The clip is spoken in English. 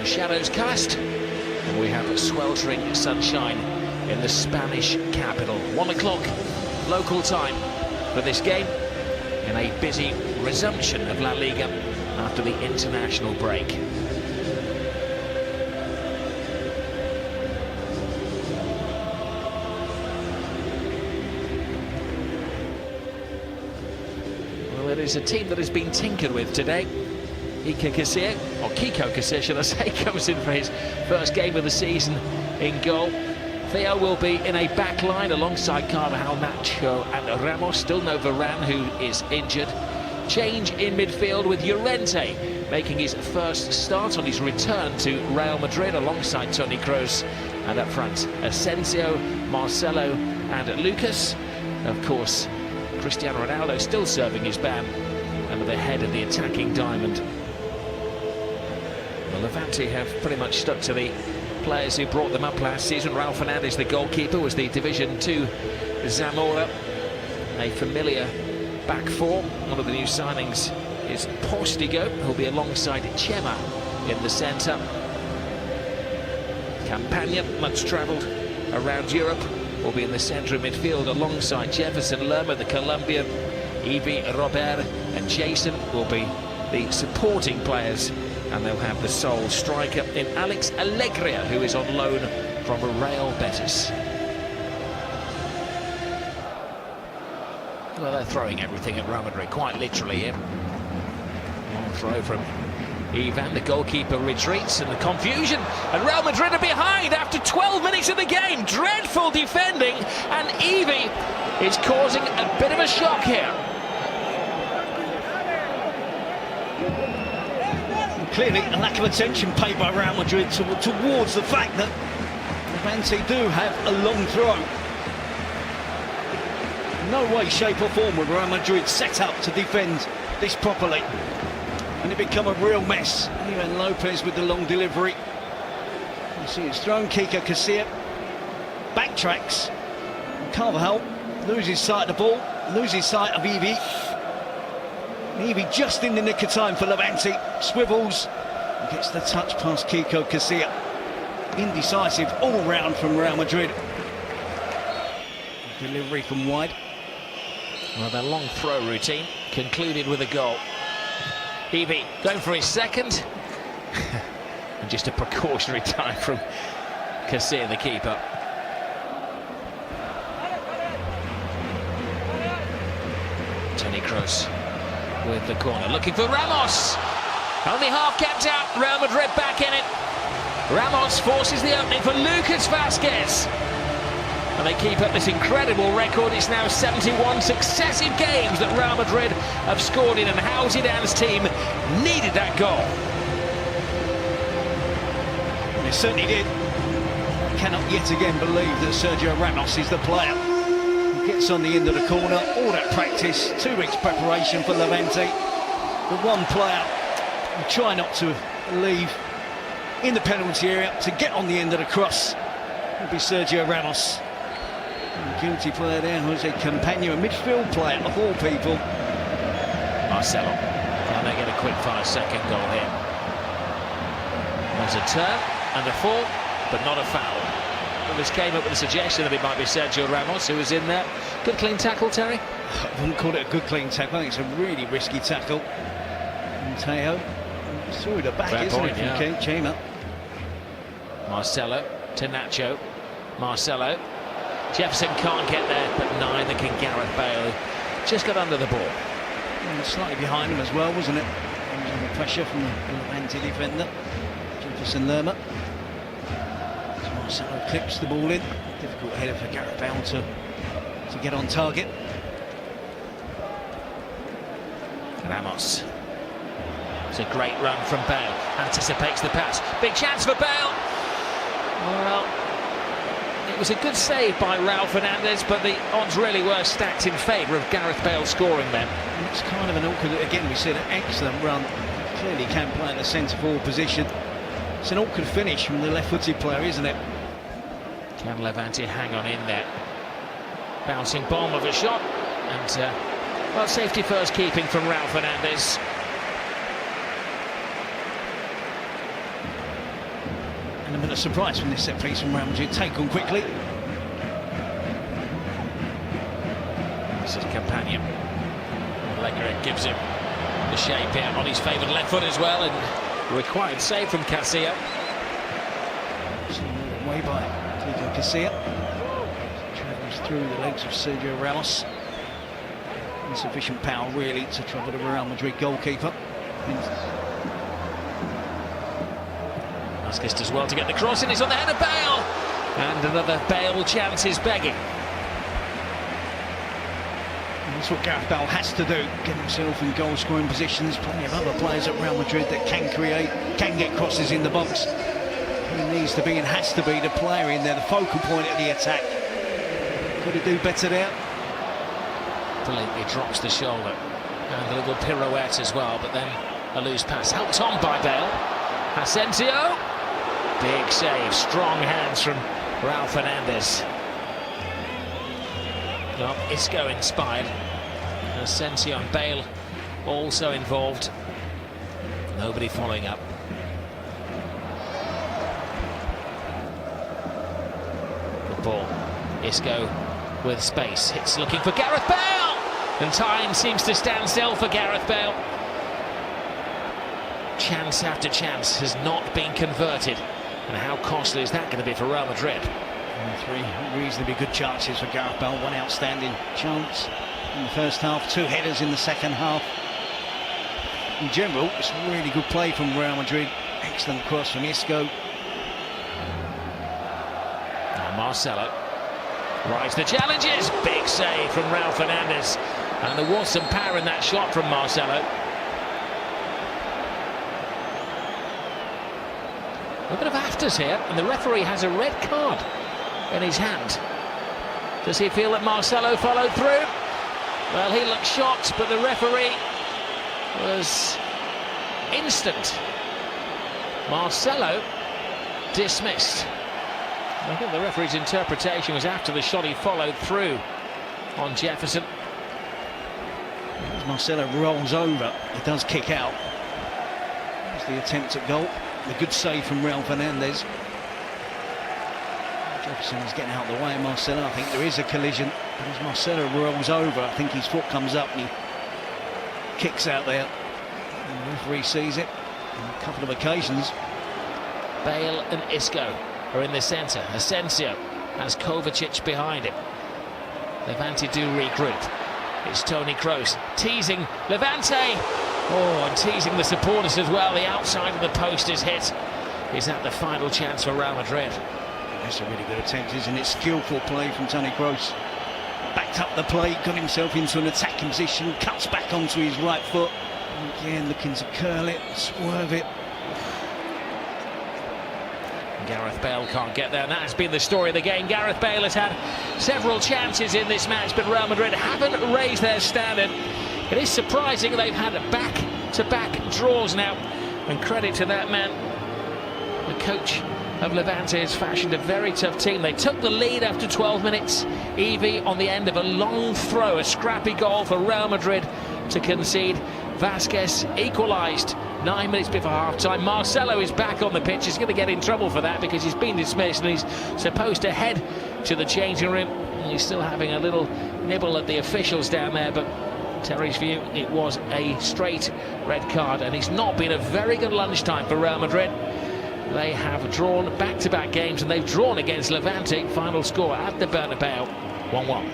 The shadows cast, and we have sweltering sunshine in the Spanish capital. 1 o'clock local time for this game in a busy resumption of La Liga after the international break. Well, it is a team that has been tinkered with today. Kiko Casilla, should I say, comes in for his first game of the season in goal. Theo will be in a back line alongside Carvajal, Nacho and Ramos. Still no Varane, who is injured. Change in midfield with Llorente making his first start on his return to Real Madrid alongside Toni Kroos. And up front, Asensio, Marcelo and Lucas. Of course, Cristiano Ronaldo still serving his ban under the head of the attacking diamond. The Levante have pretty much stuck to the players who brought them up last season. Raul Fernandez, the goalkeeper, was the Division 2 Zamora. A familiar back four. One of the new signings is Postigo, who'll be alongside Chema in the centre. Campagna, much travelled around Europe, will be in the centre of midfield alongside Jefferson Lerma, the Colombian. Evie, Robert and Jason will be the supporting players, and they'll have the sole striker in Alex Alegria, who is on loan from Real Betis. Well, they're throwing everything at Real Madrid, quite literally here. Long throw from Ivan, the goalkeeper retreats, and the confusion, and Real Madrid are behind after 12 minutes of the game. Dreadful defending, and Evie is causing a bit of a shock here. Clearly a lack of attention paid by Real Madrid towards the fact that Levante do have a long throw. No way, shape or form would Real Madrid set up to defend this properly. And it become a real mess. Even Lopez with the long delivery. You see it's thrown. Kiko Casilla backtracks. Carvajal loses sight of the ball, loses sight of Evie. Evie just in the nick of time for Levante. Swivels and gets the touch past Kiko Casilla. Indecisive all round from Real Madrid. Delivery from wide. Well, their long throw routine concluded with a goal. Evie going for his second. And just a precautionary time from Casilla, the keeper. Toni Kroos with the corner, looking for Ramos. Only half kept out, Real Madrid back in it. Ramos forces the opening for Lucas Vázquez. And they keep up this incredible record. It's now 71 successive games that Real Madrid have scored in, and how Zidane's team needed that goal. They certainly did. I cannot yet again believe that Sergio Ramos is the player. He gets on the end of the corner, all that practice, 2 weeks preparation for Levante. The one player who try not to leave in the penalty area to get on the end of the cross will be Sergio Ramos. Guilty player there, Jose Campagna, a midfield player of all people. Marcelo, can they get a quick 5-second goal here? There's a turn and a fall, but not a foul. Well, this came up with a suggestion that it might be Sergio Ramos who was in there. Good clean tackle, Terry? I wouldn't call it a good clean tackle. I think it's a really risky tackle. And Teo through the back, Fair isn't point, it, from Chema? Marcelo to Nacho. Marcelo. Jefferson can't get there, but neither can Gareth Bale. Just got under the ball. And slightly behind him as well, wasn't it? Under pressure from the Levante defender, Jefferson Lerma. So Marcelo clips the ball in. Difficult header for Gareth Bale to get on target. Ramos. It's a great run from Bale. Anticipates the pass. Big chance for Bale. Well, it was a good save by Raul Fernandez, but the odds really were stacked in favour of Gareth Bale scoring then. It's kind of an awkward, again we said, an excellent run. Clearly can play in the centre forward position. It's an awkward finish from the left-footed player, isn't it? Can Levante hang on in there? Bouncing bomb of a shot, and well, safety first keeping from Raul Fernandez. element of surprise from this set piece from Real Madrid. Take on quickly. This is Campagna. Allegri gives him the shape out on his favoured left foot as well, and required save from Casillas. Way by Kiko Casillas. Travels through the legs of Sergio Ramos. Insufficient power really to trouble the Real Madrid goalkeeper. Vasquez does well to get the cross in. He's on the head of Bale, and another Bale chance is begging. That's what Gareth Bale has to do, get himself in goal-scoring positions. Plenty of other players at Real Madrid that can create, can get crosses in the box. He needs to be and has to be the player in there, the focal point of the attack. Could he do better there? Brilliantly drops the shoulder, and a little pirouette as well, but then a loose pass helped on by Bale. Asensio, big save, strong hands from Raul Fernandez. Well, Isco inspired. Asensio and Bale also involved. Nobody following up. The ball. Isco with space. Hits looking for Gareth Bale! And time seems to stand still for Gareth Bale. Chance after chance has not been converted. And how costly is that going to be for Real Madrid? Three reasonably good chances for Gareth Bale. One outstanding chance in the first half, two headers in the second half. In general, it's really good play from Real Madrid. Excellent cross from Isco. Now Marcelo rides the challenges. Big save from Raul Fernandez. And there was some power in that shot from Marcelo. A bit of afters here, and the referee has a red card in his hand. Does he feel that Marcelo followed through? Well, he looked shocked, but the referee was instant. Marcelo dismissed. I think the referee's interpretation was after the shot he followed through on Jefferson. As Marcelo rolls over, he does kick out. That's the attempt at goal. The good save from Raul Fernandez. Jefferson is getting out of the way of Marcelo. I think there is a collision. But as Marcelo rolls over, I think his foot comes up and he kicks out there. And the referee sees it on a couple of occasions. Bale and Isco are in the centre. Asensio has Kovacic behind him. Levante do regroup. It's Toni Kroos teasing Levante. Oh, and teasing the supporters as well. The outside of the post is hit. Is that the final chance for Real Madrid? That's a really good attempt, isn't it? Skillful play from Toni Kroos. Backed up the play, got himself into an attacking position, cuts back onto his right foot. And again, looking to curl it, swerve it. Gareth Bale can't get there, and that has been the story of the game. Gareth Bale has had several chances in this match, but Real Madrid haven't raised their standard. It is surprising they've had back-to-back draws now, and credit to that man. The coach of Levante has fashioned a very tough team. They took the lead after 12 minutes. Evie on the end of a long throw, a scrappy goal for Real Madrid to concede. Vasquez equalised 9 minutes before half-time. Marcelo is back on the pitch. He's going to get in trouble for that because he's been dismissed and he's supposed to head to the changing room. And he's still having a little nibble at the officials down there, but Terry's view, it was a straight red card, and it's not been a very good lunchtime for Real Madrid. They have drawn back-to-back games, and they've drawn against Levante. Final score at the Bernabeu, 1-1.